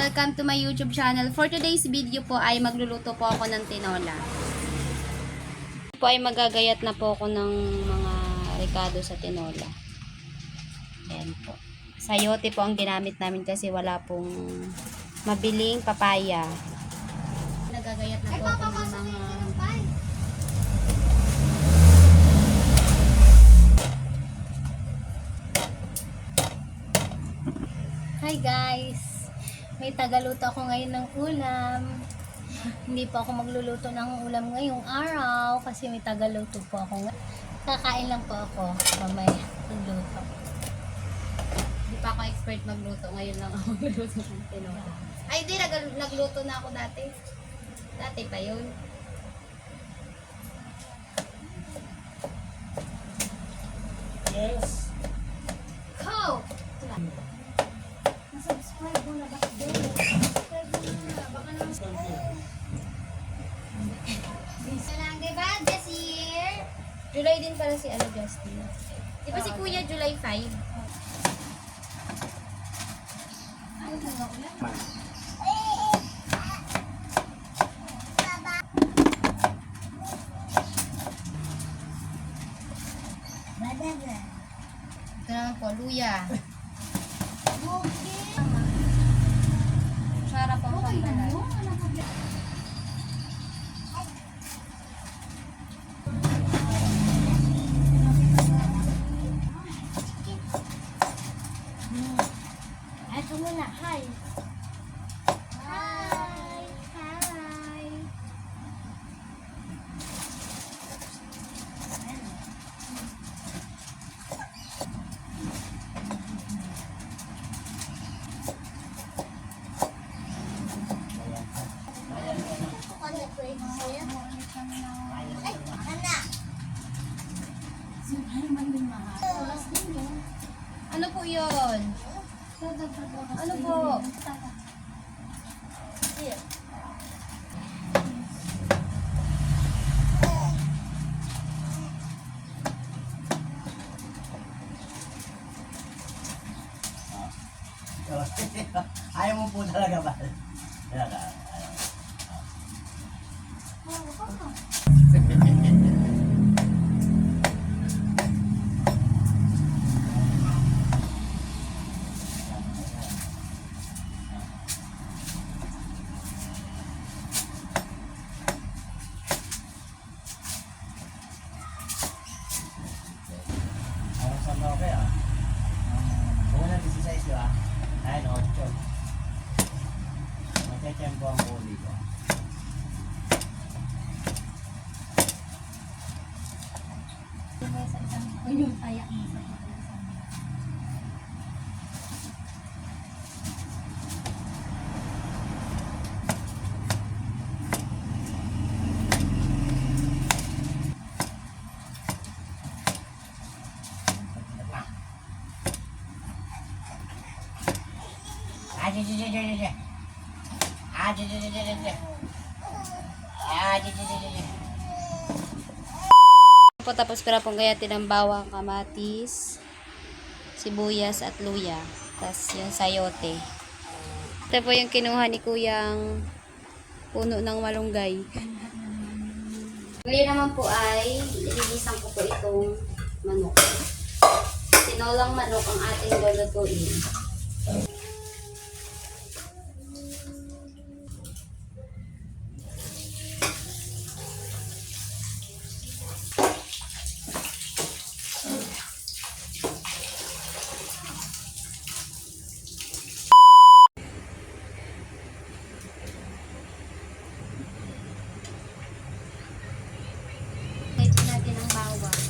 Welcome to my YouTube channel. For today's video po ay magluluto po ako ng tinola. Po ay magagayat na po ako ng mga ricado sa tinola. Ayan po. Sayote po ang ginamit namin kasi wala pong mabiling papaya. Nagagayat na po ako ng mga Hi guys! May tagaluto ako ngayon ng ulam. Hindi pa ako magluluto ng ulam ngayong araw kasi may tagaluto po ako. Kakain lang po ako mamaya magluto. Hindi pa ako expert magluto. Ngayon lang ako magluto ng tinola. Ay di, nagluto na ako dati. Dati pa yun. Yes. Go! Subscribe mo na ba? Subscribe mo na. Baka naman. Salang, diba? This year, July din pala si Justin. Di ba si Kuya July 5? Ano ba nga ulit? Ito naman po, luya. Sarap ang pangkalan. Ito muna. Hi. Hi. Hi. Ano po yun? Ano po? Ayaw mo po talaga ba? Talaga. Ang sama ko kaya. Una 16, di ba? Ayun, 8. Magkachempo ang huli ko. Yung tayak mo sa Po, tapos pera pong gayatin ng bawang, kamatis, sibuyas at luya. Tapos yung sayote. Ito po yung kinuha ni Kuyang puno ng malunggay. Ngayon naman po ay ililisan ko po itong manok. Tinolang manok ang ating lulutuin. Ito natin ang bawang.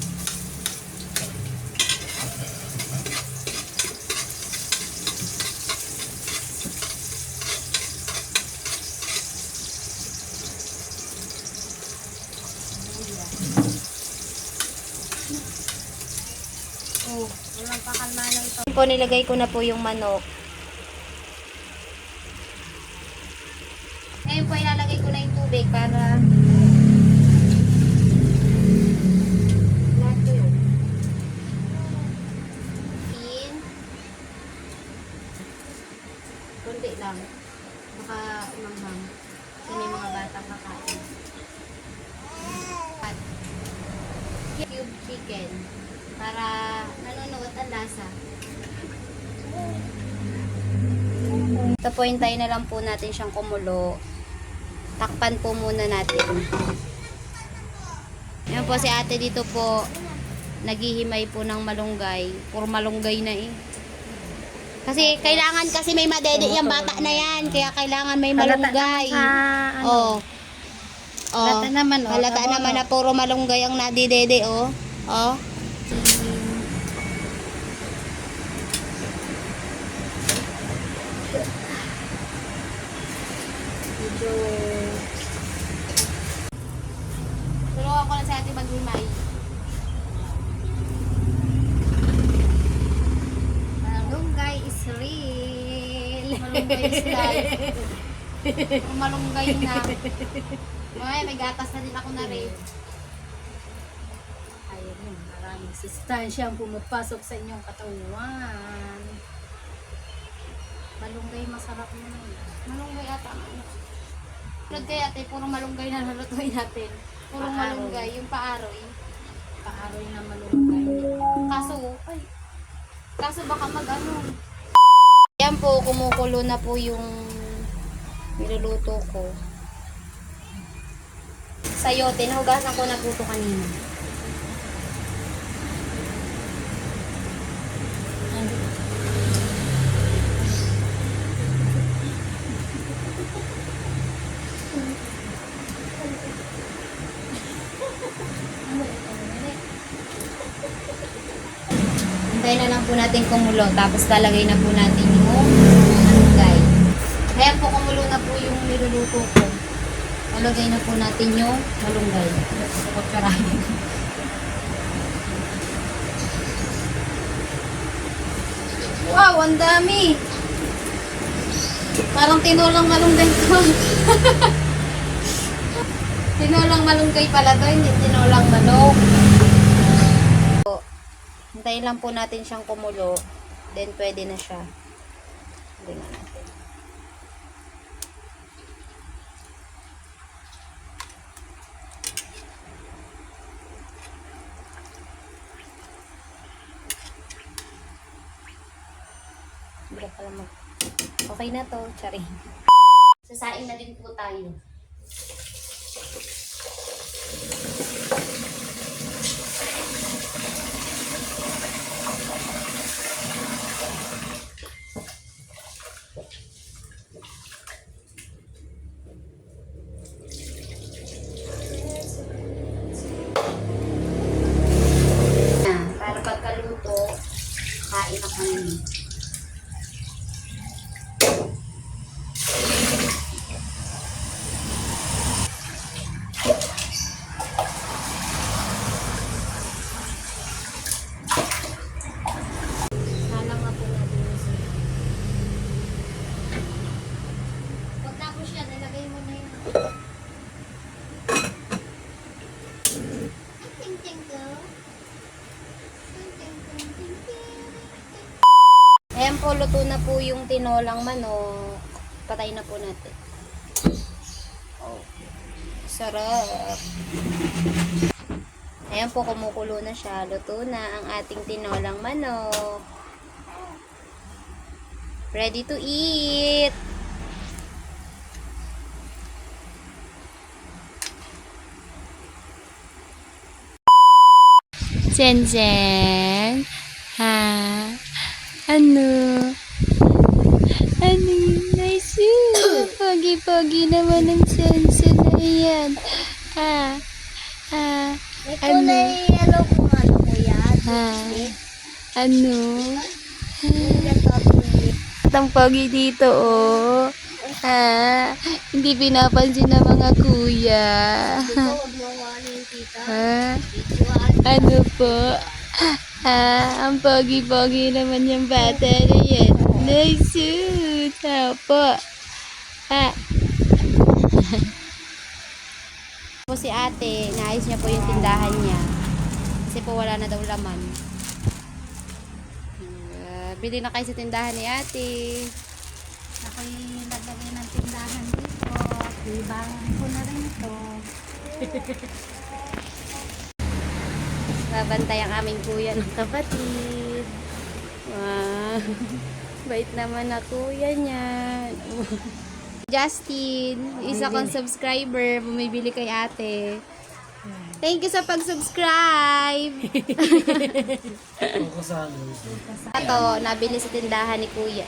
Oh, walang pakalma na ito. Po, nilagay ko na po yung manok. Ngayon po, ilalagay ko na yung tubig para lahat ko yun. Konti lang. Baka umanghang. Kasi may mga batang kakain. At cube chicken. Para nanonood ang lasa. Ito po, hintayin na lang po natin siyang kumulo. Takpan po muna natin. Yan po si ate dito po. Naghihimay po ng malunggay. Puro malunggay na eh. Kasi kailangan kasi may madede yung bata na yan. Kaya kailangan may malunggay. Oh. Oh. Halata naman, oh. Halata Tama, naman oh. na puro malunggay ang nadidede oh. Oh. Medyo tulungan ko na sa ating maghimay. Malunggay is real. Malunggay is life. Malunggay na. May gatas na din ako na rin. Ayun yun, maraming sustansya ang pumapasok sa inyong katawan. Malunggay masarap naman. Malunggay ata. Tulad kaya ate, puro malunggay na nalutuin natin. Puro Paaroy. malunggay, yung paaroy. Paaroy na malunggay. Kaso baka mag-ano. Yan po, kumukulo na po yung niluluto ko. Sayote, nahugasan ko na po ito kanina. Hintayin na lang po natin kumulo, tapos lalagay na po natin yung malunggay. Kaya po kumulo na po yung niluluto ko. Lalagay na po natin yung malunggay. Kutsarahin. Wow, ang dami! Parang tinolang malunggay to. Tinolang malunggay pala to, hindi tinolang manok. Hintayin lang po natin siyang kumulo. Then, pwede na siya. Hindi na natin. Hindi pala mag... Okay na to, charing. Sasaing na din po tayo. Para pagkaluto, kain na kami. Salang nga po natin yung sila. Pag tapos yan, ilagay mo na yun. Ting-ting ko. Ayan po, luto na po yung tinolang manok. Patay na po natin. Oh, sarap. Ayan po, kumukulo na siya. Luto na ang ating tinolang manok. Ready to eat! Jen, ha? Ano? Ano yun? Nice yun. Pogi-pogi naman ang sense na yan. Ha? Ha? May Ano? kulay, ano kung ano ko yan. Ha? Ano? Ang pogi dito, oh. Ha? Hindi pinapansin ng mga kuya. Huwag mo ano yung tita. Ha? Videoan. Ano po? Ang pogi-pogi naman yung bata na yan. Nice suit. Po. Po si ate, naayos niya po yung tindahan niya. Kasi po wala na daw laman. Bili na kayo sa tindahan ni ate. Ako'y naglagay ng tindahan dito. Libangan ko na rin ito. Babantay ang aming kuya ng kapatid. Wow. Bait naman na kuya niyan. Justin, isa kong subscriber, bumibili kay ate. Thank you sa pag-subscribe. Ito, nabili sa tindahan ni kuya.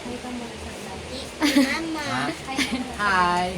Hi!